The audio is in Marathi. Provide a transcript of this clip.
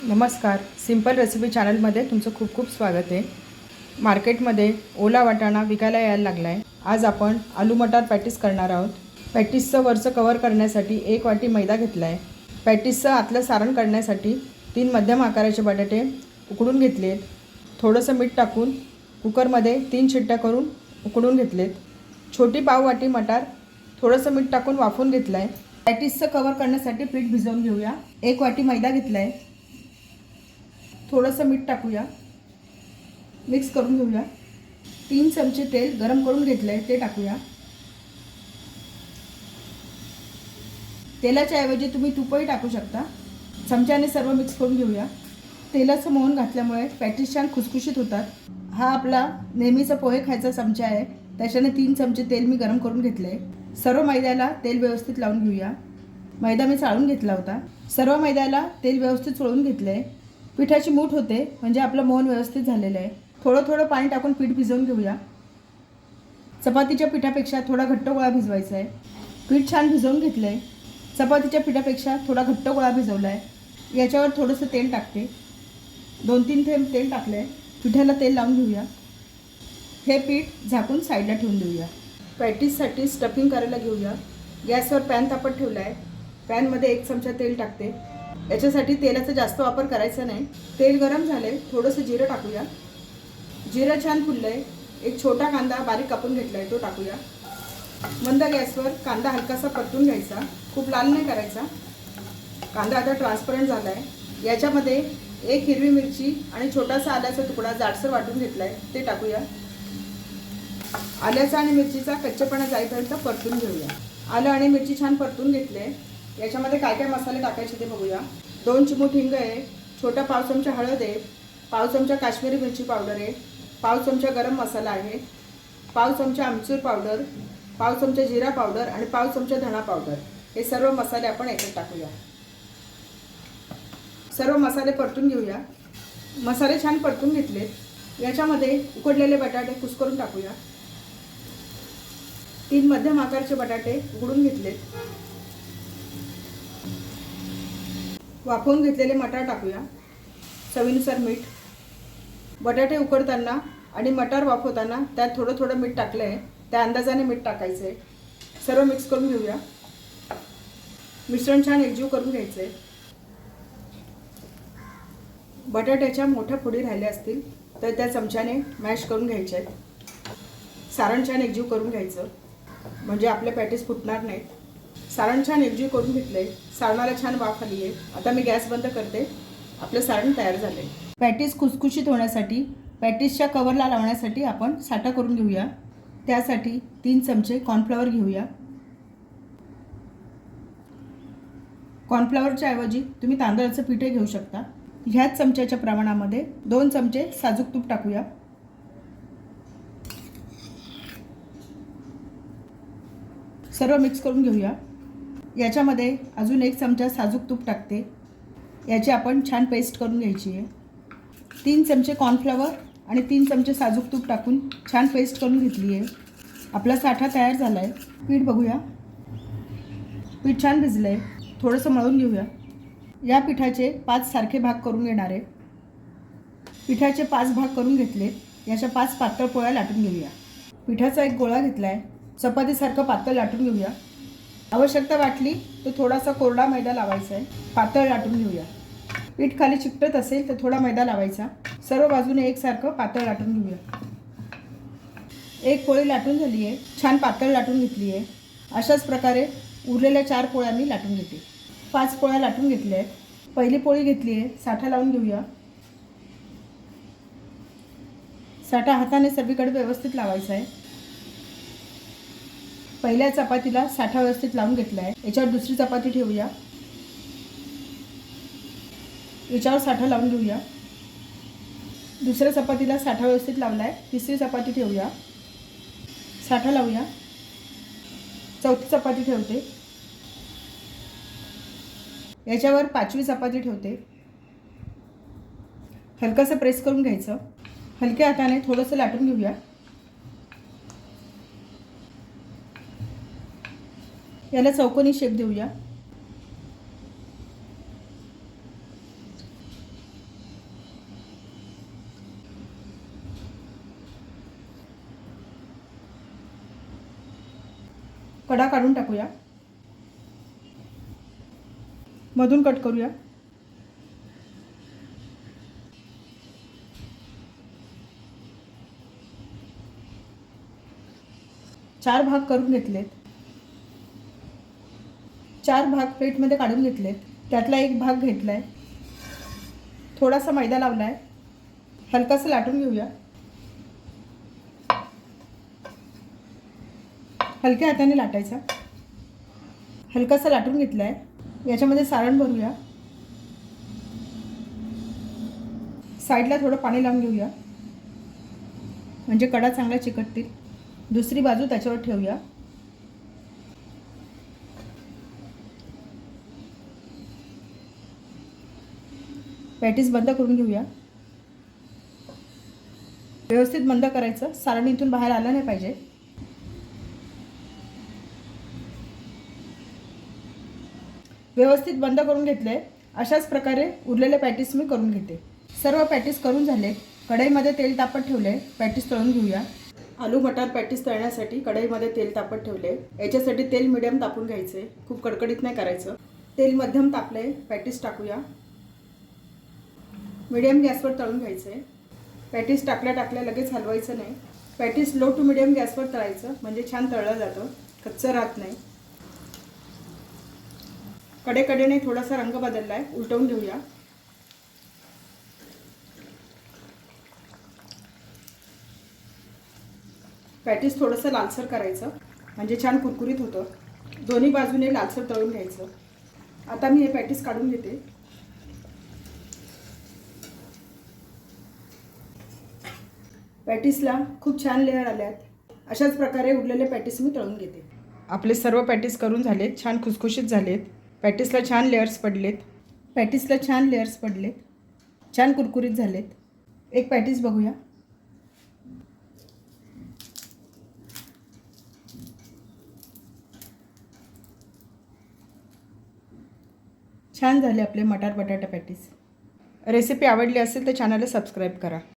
नमस्कार. सिंपल रेसिपी चॅनलमध्ये तुमचं खूप खूप स्वागत आहे. मार्केटमध्ये ओला वाटाणा विकायला यायला लागला आहे. आज आपण आलू मटार पॅटीस करणार आहोत. पॅटीसचं वरचं कवर करण्यासाठी 1 वाटी मैदा घेतला आहे. पॅटीसचं आतलं सारण करण्यासाठी 3 मध्यम आकाराचे बटाटे उकडून घेतले आहेत. थोडंसं मीठ टाकून कुकरमध्ये 3 शिट्ट्या करून उकडून घेतलेत. छोटी पाव वाटी मटार थोडंसं मीठ टाकून वाफवून घेतलं आहे. पॅटीसचं कवर करण्यासाठी पीठ भिजवून घेऊया. 1 वाटी मैदा घेतला आहे. थोडंसं मीठ टाकूया, मिक्स करून घेऊया. 3 चमचे तेल गरम करून घेतलं आहे ते टाकूया. तेलाच्या ऐवजी तुम्ही तूपही टाकू शकता. चमच्याने सर्व मिक्स करून घेऊया. तेलाचं मोहन घातल्यामुळे पॅटीस छान खुसखुशीत होतात. हा आपला नेहमीचा पोहे खायचा चमचा आहे, त्याच्याने 3 चमचे तेल मी गरम करून घेतलं आहे. सर्व मैद्याला तेल व्यवस्थित लावून घेऊया. मैदा मी चाळून घेतला होता. सर्व मैद्याला तेल व्यवस्थित चोळून घेतलं आहे. पिठाची मूठ होते म्हणजे आपलं मोहन व्यवस्थित झालेलं आहे. थोडं थोडं पाणी टाकून पीठ भिजवून घेऊया. चपातीच्या पिठापेक्षा थोडा घट्ट गोळा भिजवायचा आहे. पीठ छान भिजवून घेतलं आहे. चपातीच्या पिठापेक्षा थोडा घट्ट गोळा भिजवला आहे. याच्यावर थोडंसं तेल टाकते. 2-3 थेंब तेल टाकलं आहे. पिठाला तेल लावून घेऊया. हे पीठ झाकून साईडला ठेवून देऊया. पॅटीससाठी स्टफिंग करायला घेऊया. गॅसवर पॅन तापत ठेवला आहे. पॅनमध्ये 1 चमचा तेल टाकते. याच्यासाठी तेलाचा जास्त वापर करायचा नाही. तेल गरम झाले, थोडंसं जिरं टाकूया. जिरं छान फुललं आहे. एक छोटा कांदा बारीक कापून घेतला आहे तो टाकूया. मंद गॅसवर कांदा हलकासा परतून घ्यायचा, खूप लाल नाही करायचा. कांदा आता ट्रान्सपरंट झाला आहे. याच्यामध्ये 1 हिरवी मिरची आणि छोटासा आल्याचा तुकडा जाडसर वाटून घेतला आहे ते टाकूया. आल्याचा आणि मिरचीचा कच्चेपणा जाईपर्यंत परतून घेऊया. आलं आणि मिरची छान परतून घेतले. याच्यामध्ये काय काय मसाले टाकायचे ते बघूया. 2 चिमूट हिंग आहे. छोटा पाव चमचा हळद आहे. पाव चमचा काश्मीरी मिरची पावडर आहे. पाव चमचा गरम मसाला आहे. पाव चमचा आमचूर पावडर, पाव चमचा जिरा पावडर आणि पाव चमचा धणा पावडर. हे सर्व मसाले आपण याच्यात टाकूया. सर्व मसाले परतून घेऊया. मसाले छान परतून घेतले. याच्यामध्ये उकडलेले बटाटे कुस्करून टाकूया. 3 मध्यम आकाराचे बटाटे उकडून घेतलेत. वाफवून घेतलेले मटार टाकूया. चवीनुसार मीठ. बटाटे उकडताना आणि मटार वाफवताना त्यात थोडं थोडं मीठ टाकलं आहे, त्या अंदाजाने मीठ टाकायचं आहे. सर्व मिक्स करून घेऊया. मिश्रण छान एकजीव करून घ्यायचं आहे. बटाट्याच्या मोठ्या फोडी राहिल्या असतील तर त्या चमच्याने मॅश करून घ्यायच्या आहेत. सारण छान एकजीव करून घ्यायचं म्हणजे आपले पॅटीस फुटणार नाहीत. सारण छान एकजीव करून घेतलं आहे. सारणाला छान वाफ आली आहे. आता मी गॅस बंद करते. आपलं सारण तयार झालं आहे. पॅटीस खुसखुशीत होण्यासाठी पॅटीसच्या कवरला लावण्यासाठी आपण साठा करून घेऊया. त्यासाठी 3 चमचे कॉर्नफ्लॉवर घेऊया. कॉर्नफ्लॉवरच्या ऐवजी तुम्ही तांदळाचं पीठही घेऊ शकता. ह्याच चमच्याच्या प्रमाणामध्ये 2 चमचे साजूक तूप टाकूया. सर्व मिक्स करून घेऊया. याच्यामध्ये अजून 1 चमचा साजूक तूप टाकते. याची आपण छान पेस्ट करून घ्यायची आहे. 3 चमचे कॉर्नफ्लॉवर आणि 3 चमचे साजूक तूप टाकून छान पेस्ट करून घेतली आहे. आपला साठा तयार झाला आहे. पीठ बघूया. पीठ छान भिजलं आहे. थोडंसं मळून घेऊया. या पिठाचे 5 सारखे भाग करून घेणार आहे. पिठाचे 5 भाग करून घेतले. याच्या 5 पातळ पोळ्या लाटून घेऊया. पिठाचा एक गोळा घेतला आहे. चपातीसारखं पातळ लाटून घेऊया. आवश्यकता वाटली तर थोडासा कोरडा मैदा लावायचा आहे. पातळ लाटून घेऊया. पीठ खाली चिकटत असेल तर थोडा मैदा लावायचा. सर्व बाजूने एकसारखं पातळ लाटून घेऊया. एक पोळी लाटून झाली आहे. छान पातळ लाटून घेतली आहे. अशाच प्रकारे उरलेल्या 4 पोळ्या मी लाटून घेते. 5 पोळ्या लाटून घेतल्या आहेत. पहिली पोळी घेतली आहे. साठा लावून घेऊया. साठा हाताने सगळीकडे व्यवस्थित लावायचा आहे. पहिल्या चपातीला साठा व्यवस्थित लावून घेतला आहे. याच्यावर दुसरी चपाती ठेवूया. याच्यावर साठा लावून घेऊया. दुसऱ्या चपातीला साठा व्यवस्थित लावला आहे. तिसरी चपाती ठेवूया. साठा लावूया. चौथी चपाती ठेवते. याच्यावर 5वी चपाती ठेवते. हलकंसं प्रेस करून घ्यायचं. हलक्या हाताने थोडंसं लाटून घेऊया. याला चौकोनी शेप देऊया. कडा काढून टाकूया, मधून कट करूया. चार भाग करून घेतलेत. 4 भाग प्लेटमध्ये काढून घेतलेत. त्यातला एक भाग घेतला आहे, थोडासा मैदा लावला आहे, हलकासं लाटून घेऊया. हलक्या हाताने लाटायचा. हलकासा लाटून घेतला आहे. याच्यामध्ये सारण भरूया. साईडला थोडं पाणी लावून घेऊया, म्हणजे कडा चांगला चिकटतील. दुसरी बाजू त्याच्यावर ठेवूया. पॅटीस बंद करून घेऊया. व्यवस्थित बंद करायचं, सारण इथून बाहेर आलं नाही पाहिजे. व्यवस्थित बंद करून घेतले. अशाच प्रकारे उरलेले पॅटीस मी करून घेते. सर्व पॅटीस करून झालेत. कढईमध्ये तेल तापत ठेवले. पॅटीस तळून घेऊया. आलू मटार पॅटीस तळण्यासाठी कढईमध्ये तेल तापत ठेवले. याच्यासाठी तेल मिडियम तापून घ्यायचे, खूप कडकडीत नाही करायचं. तेल मध्यम तापले. पॅटीस टाकूया. मिडियम गॅसवर तळून घ्यायचे. पॅटीस टाकल्या लगेच हलवायचं नाही. पॅटीस लो टू मिडियम गॅसवर तळायचं, म्हणजे छान तळलं जातं, कच्चं राहत नाही. कडेकडेने थोडासा रंग बदलला आहे, उलटवून घेऊया. पॅटीस थोडंसं लालसर करायचं, म्हणजे छान कुरकुरीत होतं. दोन्ही बाजूने लालसर तळून घ्यायचं. आता मी हे पॅटीस काढून घेते. पॅटीसला खूप छान लेअर आल्यात. अशाच प्रकारे उरलेले पॅटीस मी तळून घेते. आपले सर्व पॅटीस करून झालेत, छान खुसखुशीत झालेत. पॅटीसला छान लेअर्स पडलेत. छान कुरकुरीत झालेत. एक पॅटीस बघूया. छान झाले आपले मटार बटाटा पॅटीस. रेसिपी आवडली असेल तर चॅनलला सबस्क्राईब करा.